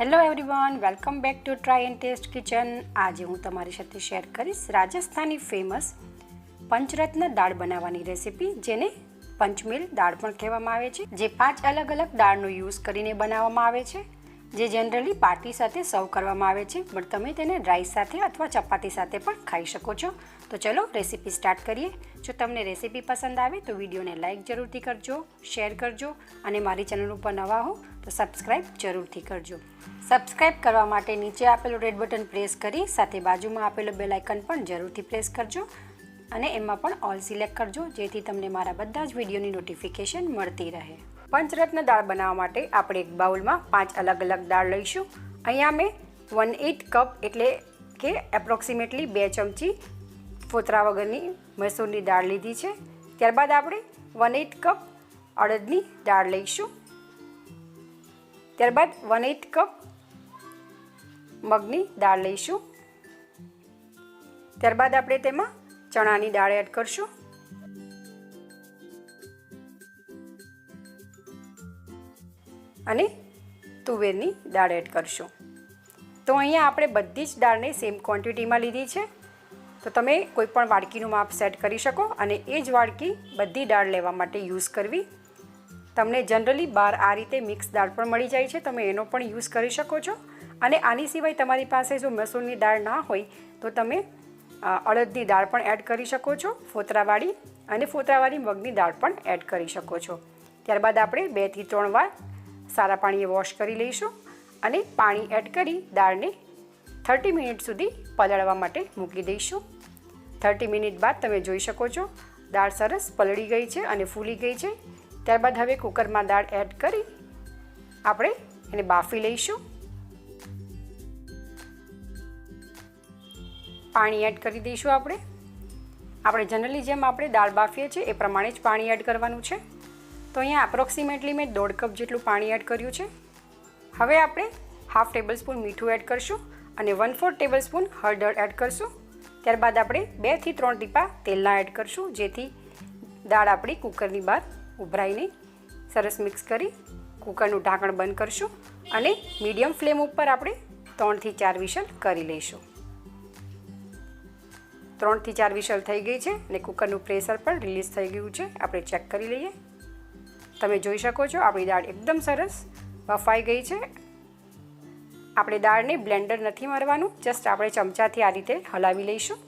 Hello everyone, welcome back to try and taste kitchen. આજે હું તમારી સાથે શેર કરીશ રાજસ્થાની ફેમસ પંચરત્ન દાળ બનાવવાની રેસીપી, જેને પંચમેલ દાળ પણ કહેવામાં આવે છે. જે 5 અલગ અલગ દાળનો યુઝ કરીને બનાવવામાં આવે છે, જે જનરલી પાર્ટી સાથે સર્વ કરવામાં આવે છે, પણ તમે તેને રાઈસ સાથે અથવા ચપાતી સાથે પણ ખાઈ શકો છો. તો ચલો રેસીપી સ્ટાર્ટ કરીએ. જો તમને રેસીપી પસંદ આવે તો વિડીયોને લાઇક જરૂરથી કરજો, શેર કરજો અને મારી ચેનલ ઉપર નવા હો તો સબસ્ક્રાઈબ જરૂરથી કરજો. સબસ્ક્રાઈબ કરવા માટે નીચે આપેલું રેડ બટન પ્રેસ કરી સાથે બાજુમાં આપેલું બેલ આઇકન પણ જરૂરથી પ્રેસ કરજો અને એમાં પણ ઓલ સિલેક્ટ કરજો, જેથી તમને મારા બધા જ વિડીયોની નોટિફિકેશન મળતી રહે. પંચરત્ન દાળ બનાવવા માટે આપણે એક બાઉલમાં 5 અલગ અલગ દાળ લઈશું. અહીંયા મેં 1/8 કપ એટલે કે એપ્રોક્સિમેટલી 2 ચમચી ફોતરા વગરની મસૂરની દાળ લીધી છે. ત્યારબાદ આપણે 1/8 કપ અડદની દાળ લઈશું. ત્યારબાદ 1/8 કપ મગની દાળ લઈશું. ત્યારબાદ આપણે તેમાં ચણાની દાળ એડ કરશું અને તુવેરની દાળ એડ કરશું. તો અહીંયા આપણે બધી જ દાળને સેમ ક્વોન્ટિટીમાં લીધી છે, તો તમે કોઈ પણ વાડકીનું માપ સેટ કરી શકો અને એ જ વાડકી બધી દાળ લેવા માટે યુઝ કરવી. તમને જનરલી બહાર આ રીતે મિક્સ દાળ પણ મળી જાય છે, તમે એનો પણ યુઝ કરી શકો છો. અને આની સિવાય તમારી પાસે જો મસૂરની દાળ ના હોય તો તમે અડદની દાળ પણ એડ કરી શકો છો, ફોતરાવાળી, અને ફોતરાવાળી મગની દાળ પણ એડ કરી શકો છો. ત્યારબાદ આપણે 2 થી 3 વાર સારા પાણીએ વોશ કરી લઈશું અને પાણી એડ કરી દાળને 30 મિનિટ સુધી પલાળવા માટે મૂકી દઈશું. 30 મિનિટ બાદ તમે જોઈ શકો છો દાળ સરસ પલળી ગઈ છે અને ફૂલી ગઈ છે. ત્યારબાદ હવે કુકરમાં દાળ એડ કરી આપણે એને બાફી લઈશું. પાણી એડ કરી દઈશું. આપણે જનરલી જેમ આપણે દાળ બાફીએ છીએ એ પ્રમાણે જ પાણી એડ કરવાનું છે. તો અહીંયા એપ્રોક્સિમેટલી મેં 1.5 કપ જેટલું પાણી એડ કર્યું છે. હવે આપણે 1/2 ટેબલસ્પૂન મીઠું એડ કરશું અને 1/4 ટેબલસ્પૂન હળદર એડ કરશું. ત્યારબાદ આપણે 2 થી 3 ટીપા તેલના એડ કરશું, જેથી દાળ આપણી કુકરની બહાર ઉભરાય નહીં. સરસ મિક્સ કરી કુકરનું ઢાંકણ બંધ કરશું અને મીડિયમ ફ્લેમ ઉપર આપણે 3 થી 4 વિસલ કરી લઈશું. 3 થી 4 વિસલ થઈ ગઈ છે અને કુકરનું પ્રેશર પણ રિલીઝ થઈ ગયું છે. આપણે ચેક કરી લઈએ. તમે જોઈ શકો છો આપણી દાળ એકદમ સરસ બફાઈ ગઈ છે. આપણે દાળને બ્લેન્ડર નથી મારવાનું, જસ્ટ આપણે ચમચાથી આ રીતે હલાવી લઈશું.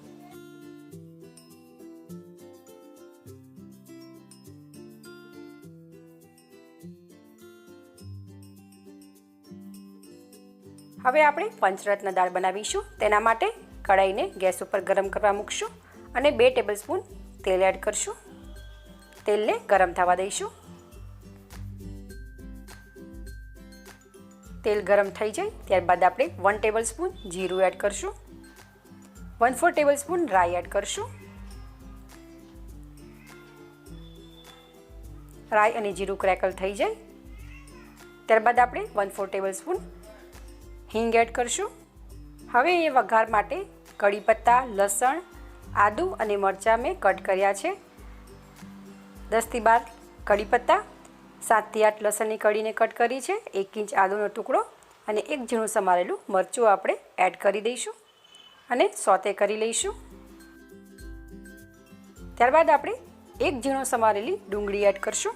હવે આપણે પંચરત્ન દાળ બનાવીશું. તેના માટે કઢાઈને ગેસ ઉપર ગરમ કરવા મૂકશું અને 2 ટેબલસ્પૂન તેલ એડ કરશું. તેલને ગરમ થવા દઈશું. તેલ ગરમ થઈ જાય ત્યારબાદ આપણે 1 ટેબલસ્પૂન જીરું એડ કરશું. 1/4 ટેબલસ્પૂન રાઈ એડ કરશું. રાઈ અને જીરું ક્રેકલ થઈ જાય ત્યારબાદ આપણે 1/4 ટેબલસ્પૂન હિંગ એડ કરશું. હવે એ વઘાર માટે કડી પત્તા, લસણ, આદુ અને મરચાં મેં કટ કર્યા છે. 10 થી 12 કડી પત્તા, 7 થી 8 લસણની કળીને કટ કરી છે, 1 ઇંચ આદુનો ટુકડો અને 1 ઝીણું સમારેલું મરચું આપણે એડ કરી દઈશું અને સોતે કરી લઈશું. ત્યારબાદ આપણે 1 ઝીણું સમારેલી ડુંગળી એડ કરશું.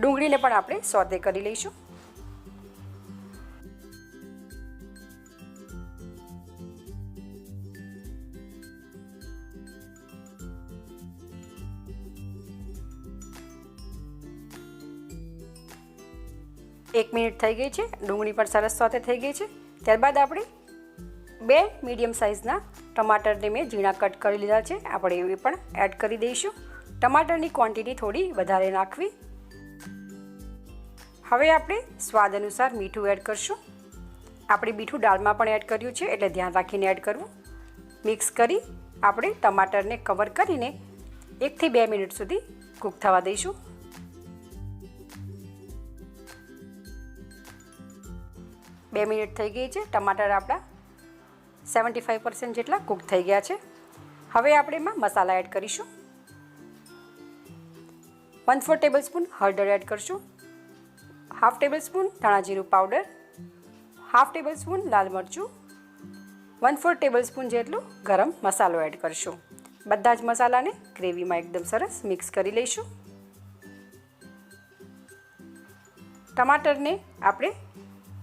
ડુંગળીને પણ આપણે સોતે કરી લઈશું. એક મિનિટ થઈ ગઈ છે. ડુંગળી પણ સરસ સોતે થઈ ગઈ છે. ત્યારબાદ આપણે 2 મીડિયમ સાઇઝના ટમાટરને મેં ઝીણા કટ કરી લીધા છે, આપણે એ પણ એડ કરી દઈશું. ટમાટરની ક્વોન્ટિટી થોડી વધારે નાખવી. હવે આપણે સ્વાદ અનુસાર મીઠું એડ કરશું. આપણે મીઠું દાળમાં પણ એડ કર્યું છે, એટલે ધ્યાન રાખીને એડ કરવું. મિક્સ કરી આપણે ટમાટરને કવર કરીને 1 થી 2 મિનિટ સુધી કૂક થવા દઈશું. 2 મિનિટ થઈ ગઈ છે. ટમાટર આપણા 75% જેટલા કૂક થઈ ગયા છે. હવે આપણે એમાં મસાલા એડ કરીશું. 1/4 ટેબલસ્પૂન હળદર એડ કરશું. 1/2 ટેબલસ્પૂન ધાણા જીરું પાવડર, હાફ ટેબલ સ્પૂન લાલ મરચું, 1/4 ટેબલ સ્પૂન જેટલું ગરમ મસાલો એડ કરશું. બધા જ મસાલાને ગ્રેવીમાં એકદમ સરસ મિક્સ કરી લઈશું. ટમાટરને આપણે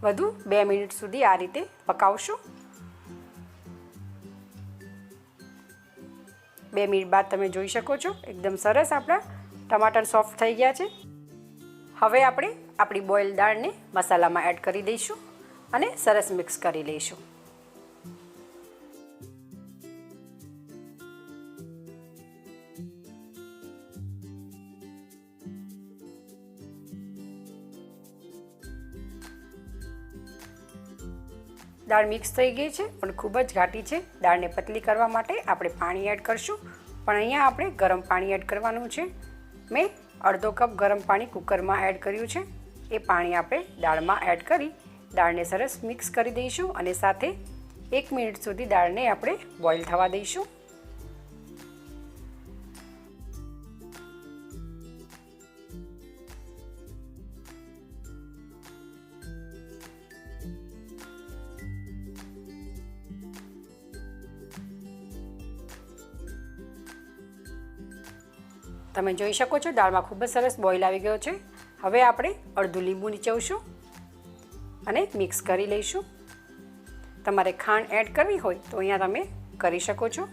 વધુ 2 મિનિટ સુધી આ રીતે પકાવશું. 2 મિનિટ બાદ તમે જોઈ શકો છો એકદમ સરસ આપણા ટમાટર સોફ્ટ થઈ ગયા છે. હવે આપણે આપણી બોઇલ દાળને મસાલામાં એડ કરી દઈશું અને સરસ મિક્સ કરી લઈશું. દાળ મિક્સ થઈ ગઈ છે પણ ખૂબ જ ઘાટી છે. દાળને પતલી કરવા માટે આપણે પાણી એડ કરશું, પણ અહીંયા આપણે ગરમ પાણી એડ કરવાનું છે. મેં અડધો કપ ગરમ પાણી કુકરમાં એડ કર્યું છે. એ પાણી આપણે દાળમાં એડ કરી દાળને સરસ મિક્સ કરી દઈશું અને સાથે 1 મિનિટ સુધી દાળને આપણે બોઇલ થવા દઈશું. તમે જોઈ શકો છો દાળમાં ખૂબ જ સરસ બોઇલ આવી ગયો છે. હવે આપણે અડધું લીંબુ નીચોવશું અને મિક્સ કરી લઈશું. તમારે ખાંડ એડ કરવી હોય તો અહીંયા તમે કરી શકો છો.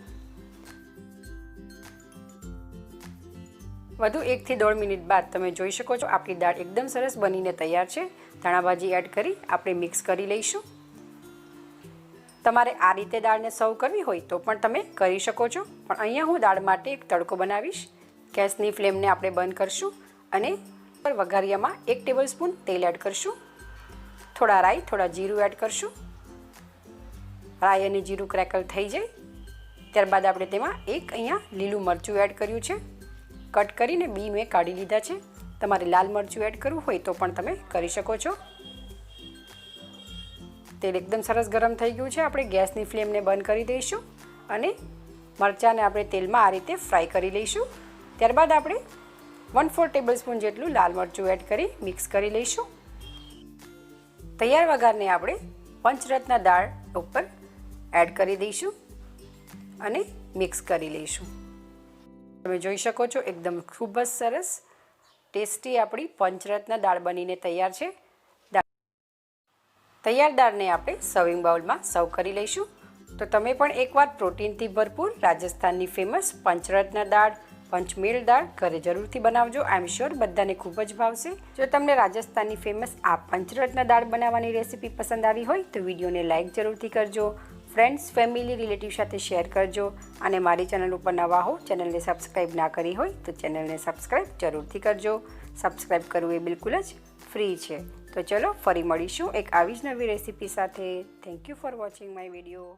વધુ 1 થી 1.5 મિનિટ બાદ તમે જોઈ શકો છો આપણી દાળ એકદમ સરસ બનીને તૈયાર છે. ધાણાભાજી એડ કરી આપણે મિક્સ કરી લઈશું. તમારે આ રીતે દાળને સર્વ કરવી હોય તો પણ તમે કરી શકો છો, પણ અહીંયા હું દાળ માટે એક તડકો બનાવીશ. ગેસની ફ્લેમને આપણે બંધ કરશું અને વઘારિયામાં 1 ટેબલ સ્પૂન તેલ એડ કરશું. થોડા રાઈ, થોડા જીરું એડ કરશું. રાઈ અને જીરું ક્રેકલ થઈ જાય ત્યારબાદ આપણે તેમાં એક અહીંયા લીલું મરચું એડ કર્યું છે. કટ કરીને બી મેં કાઢી લીધા છે. તમારે લાલ મરચું એડ કરવું હોય તો પણ તમે કરી શકો છો. તેલ એકદમ સરસ ગરમ થઈ ગયું છે. આપણે ગેસની ફ્લેમને બંધ કરી દઈશું અને મરચાંને આપણે તેલમાં આ રીતે ફ્રાય કરી લઈશું. ત્યારબાદ આપણે 1/4 ટેબલ સ્પૂન જેટલું લાલ મરચું એડ કરી મિક્સ કરી લઈશું. તૈયાર વઘારને આપણે પંચરત્ન દાળ ઉપર એડ કરી દઈશું અને મિક્સ કરી લઈશું. તમે જોઈ શકો છો એકદમ ખૂબ જ સરસ ટેસ્ટી આપણી પંચરત્ન દાળ બનીને તૈયાર છે. તૈયાર દાળને આપણે સર્વિંગ બાઉલમાં સર્વ કરી લઈશું. તો તમે પણ એકવાર પ્રોટીનથી ભરપૂર રાજસ્થાનની ફેમસ પંચરત્ન દાળ, પંચમેલ દાળ ઘરે જરૂરથી બનાવજો. આઈ એમ શ્યોર બધાને ખૂબ જ ભાવશે. જો તમને રાજસ્થાનની ફેમસ આ પંચરત્ન દાળ બનાવવાની રેસીપી પસંદ આવી હોય તો વિડીયોને લાઇક જરૂરથી કરજો. ફ્રેન્ડ્સ, ફેમિલી, રિલેટિવ સાથે શેર કરજો અને મારી ચેનલ ઉપર નવા હો, ચેનલને સબસ્ક્રાઈબ ના કરી હોય તો ચેનલને સબસ્ક્રાઈબ જરૂરથી કરજો. સબસ્ક્રાઈબ કરવું એ બિલકુલ જ ફ્રી છે. તો ચલો ફરી મળીશું એક આવી જ નવી રેસીપી સાથે. Thank you for watching my video.